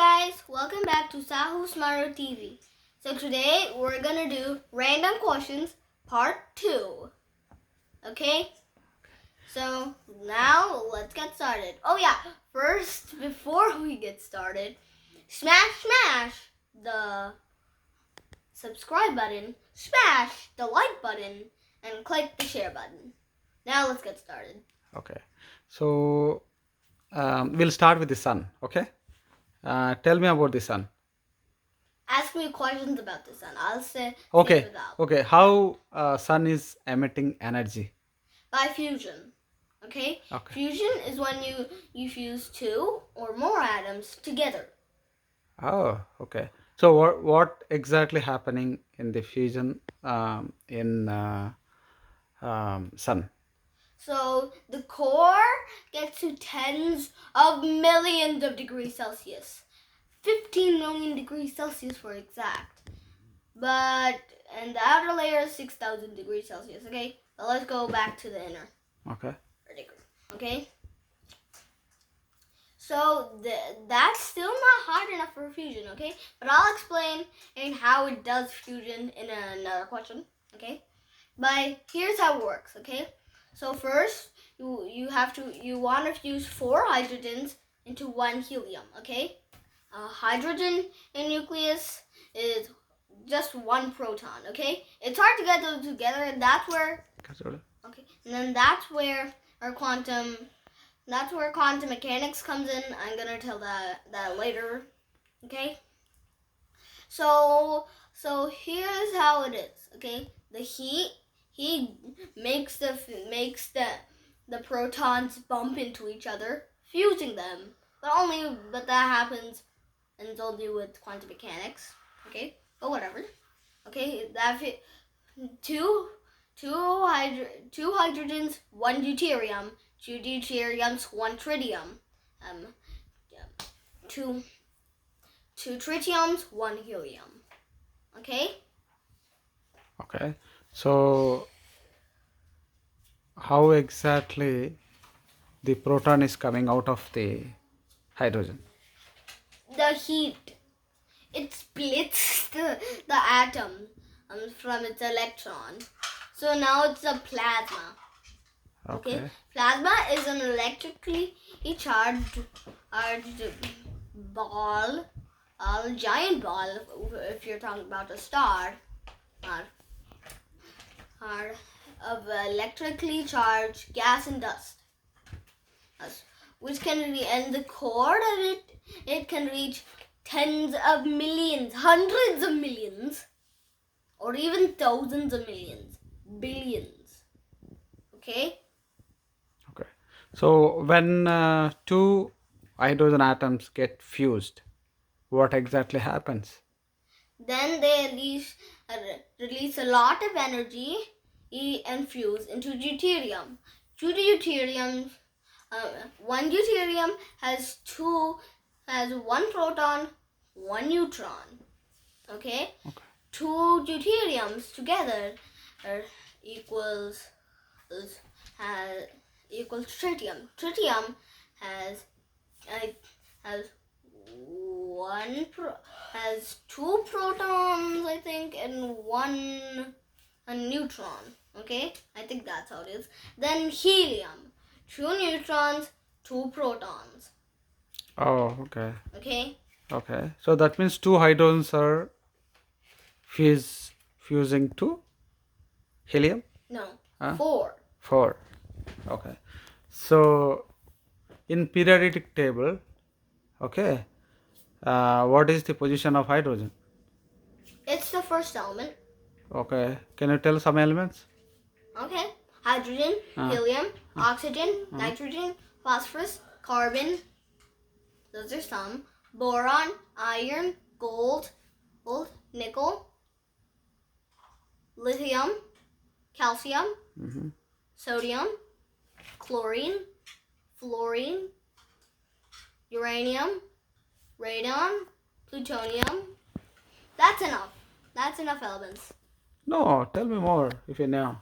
guys, welcome back to Sahu Smarter TV. So today we're gonna do random questions part 2. Okay? So now let's get started. Oh yeah, first before we get started, smash the subscribe button, smash the like button, and click the share button. Now let's get started. Okay, so we'll start with the sun. Okay, tell me about the sun. Ask me questions about the sun. I'll say Okay, without. okay. How sun is emitting energy? By fusion. Okay? Okay. Fusion is when you fuse two or more atoms together. Oh, okay. So what exactly happening in the fusion in sun? So the core gets to tens of millions of degrees Celsius. 15 million degrees Celsius for exact. And the outer layer is 6,000 degrees Celsius, okay? But let's go back to the inner. Okay. Okay? So that's still not hot enough for fusion, okay? But I'll explain how it does fusion in another question, okay? But here's how it works, okay? So first, you want to fuse 4 hydrogens into 1 helium, okay? Hydrogen in nucleus is just 1 proton, okay? It's hard to get those together, and that's where and then that's where quantum mechanics comes in. I'm gonna tell that later, okay? So here's how it is, okay? The heat makes the protons bump into each other, fusing them. But that happens, and it's only with quantum mechanics, okay? But whatever, okay? Two hydrogens, 1 deuterium, 2 deuteriums, 1 tritium, two tritiums, 1 helium. Okay? Okay. So how exactly the proton is coming out of the hydrogen? The heat, it splits the atom from its electron. So now it's a plasma. Okay? Plasma is an electrically charged ball, a giant ball, if you're talking about a star, of electrically charged gas and dust, which and the core of it can reach tens of millions, hundreds of millions, or even thousands of millions, billions. Okay? Okay. So when two hydrogen atoms get fused, what exactly happens? Then they release a lot of energy and fuse into deuterium. Two deuteriums, one deuterium has 1 proton, 1 neutron. Okay? 2 deuteriums together equals tritium. Tritium has has 2 protons, I think, and 1 neutron. Okay, I think that's how it is. Then helium, 2 neutrons, 2 protons. Oh, okay. Okay. Okay. So that means two hydrogens are fusing to helium? No. Huh? 4. 4. Okay. So in periodic table, okay, what is the position of hydrogen? It's the first element. Okay. Can you tell some elements? Okay. Hydrogen, helium, oxygen, nitrogen, phosphorus, carbon. Those are some. Boron, iron, gold, nickel, lithium, calcium, sodium, chlorine, fluorine, uranium, radon, plutonium. That's enough. That's enough elements. No, tell me more if you know.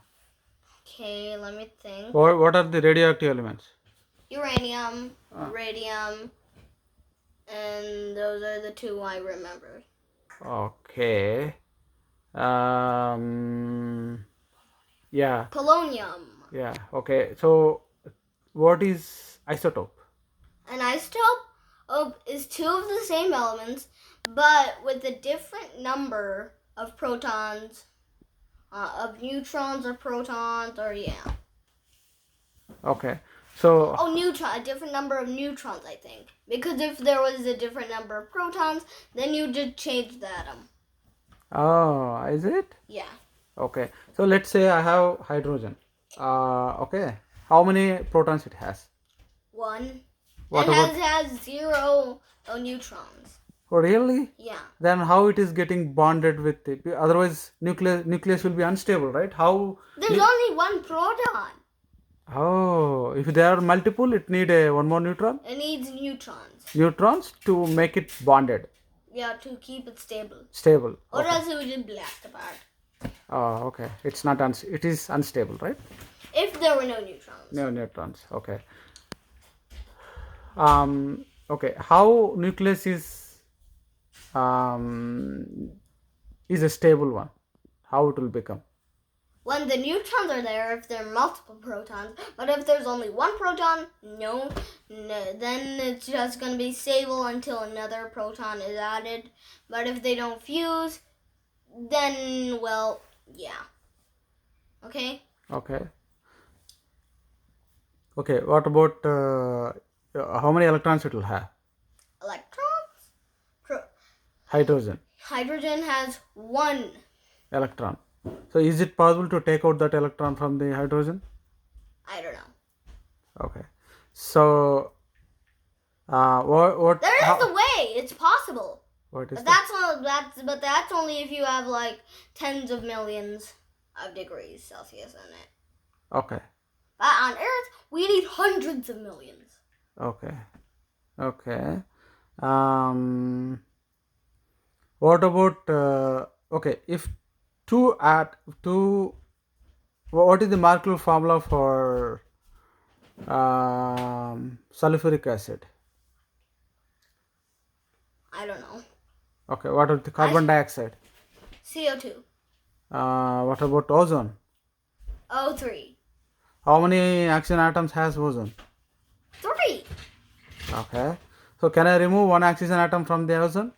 Okay, let me think. What are the radioactive elements? Uranium, radium, and those are the two I remembered. Okay. Yeah. Polonium. Yeah. Okay. So, what is isotope? An isotope is two of the same elements, but with a different number of protons, of neutrons or protons, or yeah. Okay. So, Oh, neutron, a different number of neutrons, I think. Because if there was a different number of protons, then you just change the atom. oh, is it? Yeah. Okay. So let's say I have hydrogen. Okay. How many protons it has? One. What And about? has zero neutrons. Oh, really? Yeah. Then how it is getting bonded with it? Otherwise, nucleus will be unstable, right? How? There's only one proton. Oh, if there are multiple, it need a one more neutron. It needs neutrons. Neutrons to make it bonded, Yeah, to keep it stable. stable. Or Okay. else it would just blast apart. Oh, okay. It's not it is unstable, right? If there were no neutrons. No neutrons. Okay. Okay. How nucleus is a stable one? How it will become? When the neutrons are there, if there are multiple protons, but if there's only one proton, no, then it's just going to be stable until another proton is added. But if they don't fuse, then, well, yeah. Okay? Okay. Okay. What about how many electrons it will have? Electrons? Hydrogen. Hydrogen has one. Electron. So is it possible to take out that electron from the hydrogen? I don't know. Okay. So what? There is a way. It's possible. What is But that? that's only if you have like tens of millions of degrees Celsius in it. Okay. But on Earth, we need hundreds of millions. Okay. Okay. What about okay? If what is the molecular formula for sulfuric acid? I don't know. Okay. What about the carbon dioxide? CO2. What about ozone? O3. How many oxygen atoms has ozone? 3. Okay. So can I remove one oxygen atom from the ozone?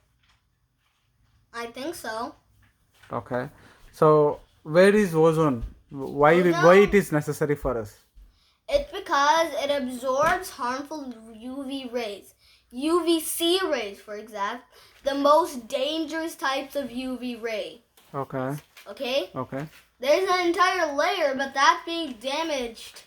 I think so. Okay. So where is ozone? Why it is necessary for us? It's because it absorbs harmful UV rays. UVC rays, for example, the most dangerous types of UV ray. Okay. Okay? Okay. There's an entire layer, but that's being damaged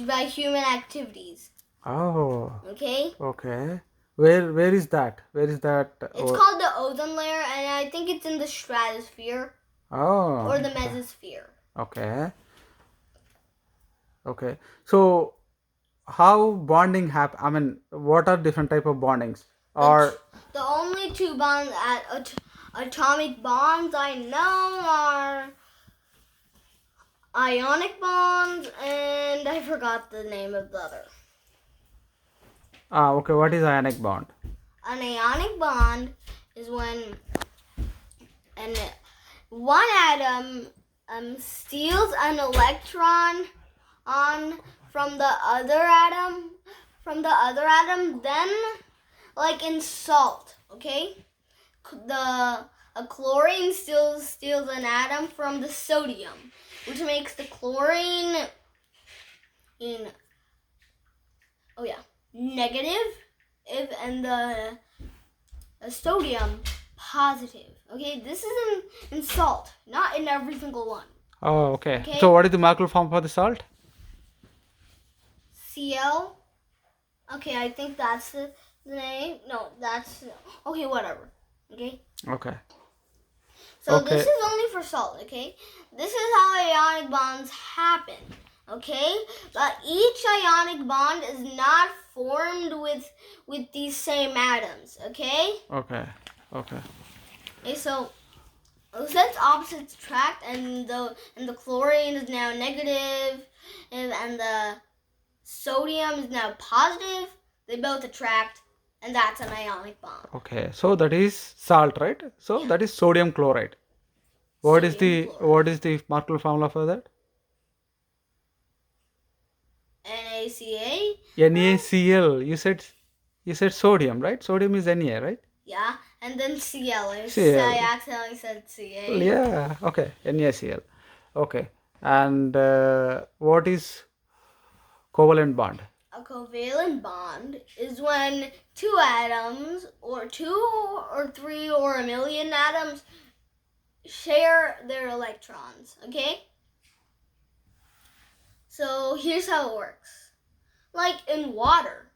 by human activities. Oh. Okay? Okay. Where is that? Where is that? It's called the ozone layer, and I think it's in the stratosphere Oh. or the mesosphere. Okay. Okay. So how bonding happen? I mean, what are different type of bondings? Or The only two bonds atomic bonds I know are ionic bonds, and I forgot the name of the other. okay. What is ionic bond? An ionic bond is when one atom steals an electron from the other atom, then like in salt, okay? A chlorine steals an atom from the sodium, which makes the chlorine negative, and the sodium positive. Okay, this is in salt, not in every single one. Oh, okay. Okay. So what is the molecular form for the salt? Cl. Okay, I think that's the name. No, that's okay. Whatever. Okay. Okay. So Okay. this is only for salt. Okay. This is how ionic bonds happen. Okay, but each ionic bond is not formed with these same atoms. Okay. Okay. Okay. Okay. So since opposites attract, and the chlorine is now negative, and the sodium is now positive, they both attract, and that's an ionic bond. Okay, so that is salt, right? So that is sodium chloride. What is Sodium the chloride. molecular formula for that? NaCa. NaCl. You said sodium, right? Sodium is Na, right? Yeah, and then Cl. Cl. I accidentally said Ca. Yeah. Okay. NaCl. Okay. And what is covalent bond? A covalent bond is when two atoms, or two or three or a million atoms, share their electrons. Okay? So here's how it works. Like in water,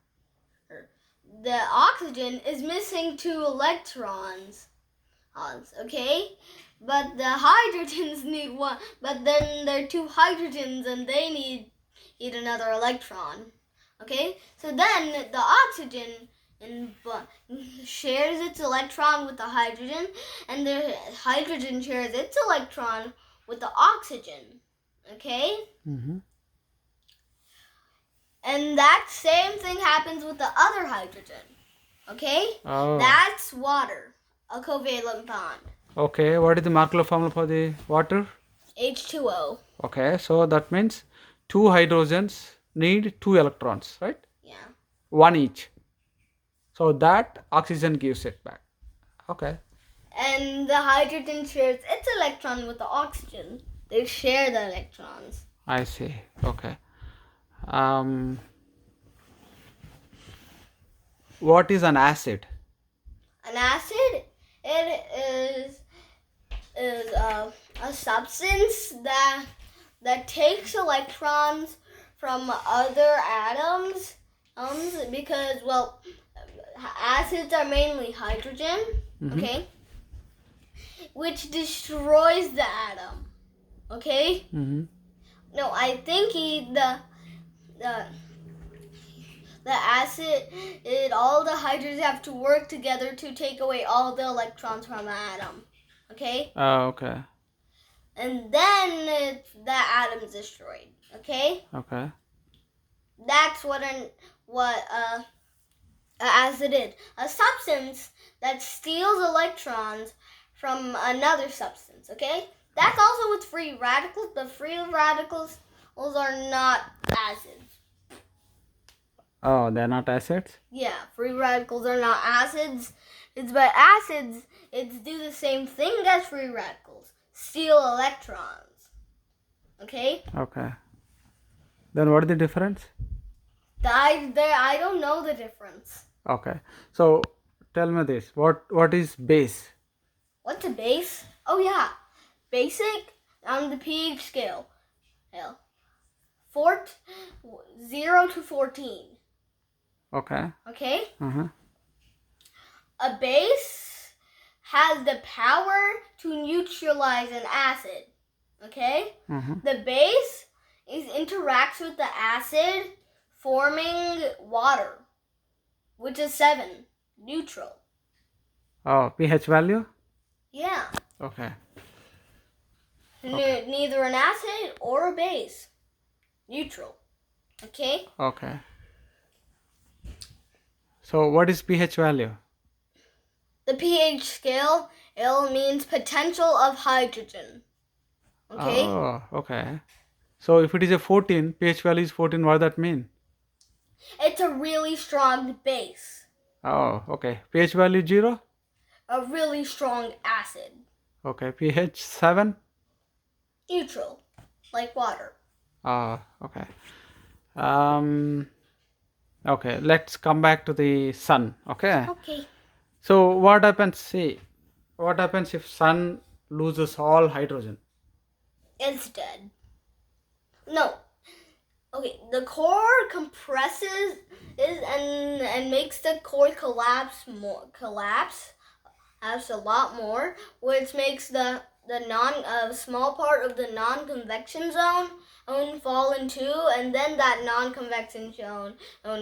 the oxygen is missing two electrons. Okay? But the hydrogens need one. But then there are two hydrogens and they need another electron. Okay? So then the oxygen shares its electron with the hydrogen, and the hydrogen shares its electron with the oxygen. Okay? Mm-hmm. And that same thing happens with the other hydrogen. Okay? Oh. That's water, a covalent bond. Okay. What is the molecular formula for the water? H2O. Okay. So that means two hydrogens need two electrons, right? Yeah. One each. So that oxygen gives it back. Okay. And the hydrogen shares its electron with the oxygen. They share the electrons. I see. Okay. What is an acid? An acid, it is a substance that takes electrons from other atoms. Because acids are mainly hydrogen. Mm-hmm. Okay. Which destroys the atom. Okay. Mm-hmm. No, I think the acid, all the hydrogens have to work together to take away all the electrons from the atom. Okay? Okay. And then the atom is destroyed. Okay? Okay. That's what an acid is. A substance that steals electrons from another substance. Okay? That's also with free radicals, but free radicals are not acids. Oh, they're not acids? Yeah, free radicals are not acids. But acids, do the same thing as free radicals. Steal electrons. Okay? Okay. Then what is the difference? I don't know the difference. Okay. So tell me this. What is base? What's a base? Oh yeah. Basic on the pH scale. 0 to 14. Okay. Okay? Uh-huh. A base has the power to neutralize an acid. Okay? Uh-huh. The base interacts with the acid, forming water, which is 7, neutral. Oh, pH value? Yeah. Okay. Neither an acid or a base. Neutral. Okay? Okay. So what is pH value? The pH scale, it means potential of hydrogen. Okay? Oh, okay. So if it is a 14, pH value is 14, what does that mean? It's a really strong base. Oh, okay. pH value 0? A really strong acid. Okay. pH 7? Neutral. Like water. Oh, okay. Okay, let's come back to the sun. Okay. Okay. So what happens? See, what happens if sun loses all hydrogen? It's dead. No. Okay, the core compresses and makes the core collapse a lot more, which makes the small part of the non-convection zone fall in two, and then that non-convection zone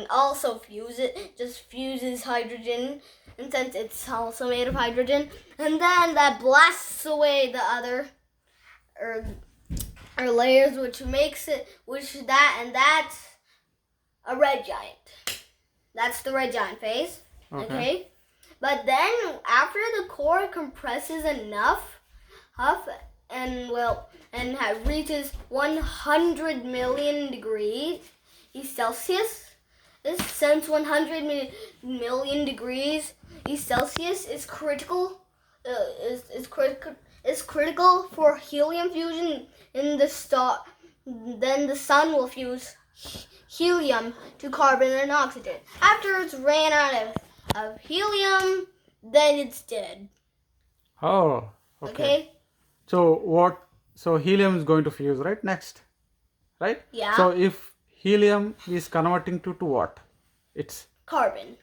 also fuses hydrogen, and since it's also made of hydrogen, and then that blasts away the other or layers, that's a red giant. That's the red giant phase. Okay. But then after the core compresses enough, reaches 100 million degrees Celsius. Since 100 million degrees Celsius is critical, is critical for helium fusion in the star. Then the sun will fuse helium to carbon and oxygen. After it's ran out of helium, then it's dead. Oh, okay. So helium is going to fuse, right? Next, right? Yeah. So if helium is converting to what? It's Carbon.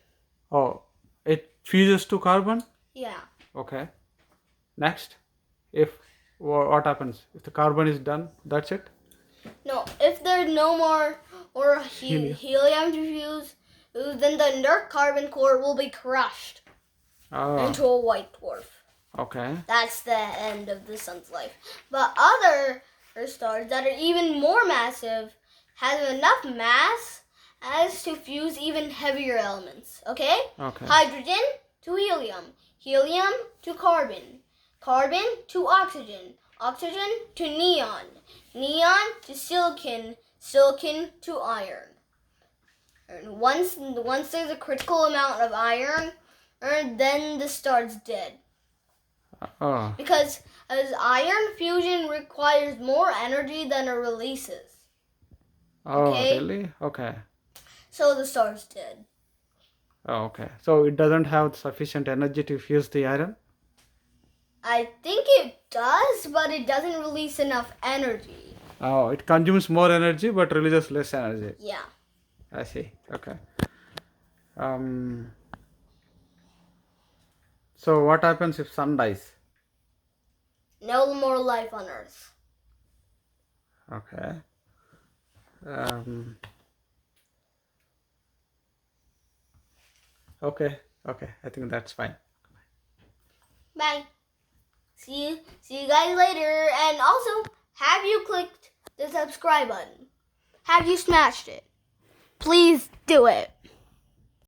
Oh, it fuses to carbon. Yeah. Okay. Next, if what happens if the carbon is done? That's it. No, if there's no more or helium to fuse, then the inert carbon core will be crushed into a white dwarf. Okay. That's the end of the sun's life. But other stars that are even more massive have enough mass as to fuse even heavier elements. Okay? Okay. Hydrogen to helium, helium to carbon, carbon to oxygen, oxygen to neon, neon to silicon, silicon to iron. And once there's a critical amount of iron, then the star's dead. Oh. Because as iron fusion requires more energy than it releases. Oh, Okay? really? Okay. So the star's dead. Oh, okay. So it doesn't have sufficient energy to fuse the iron? I think it does, but it doesn't release enough energy. Oh, it consumes more energy but releases less energy. Yeah. I see. Okay. So what happens if sun dies? No more life on Earth. Okay. Okay. I think that's fine. Bye. See you guys later. And also, have you clicked the subscribe button? Have you smashed it? Please do it.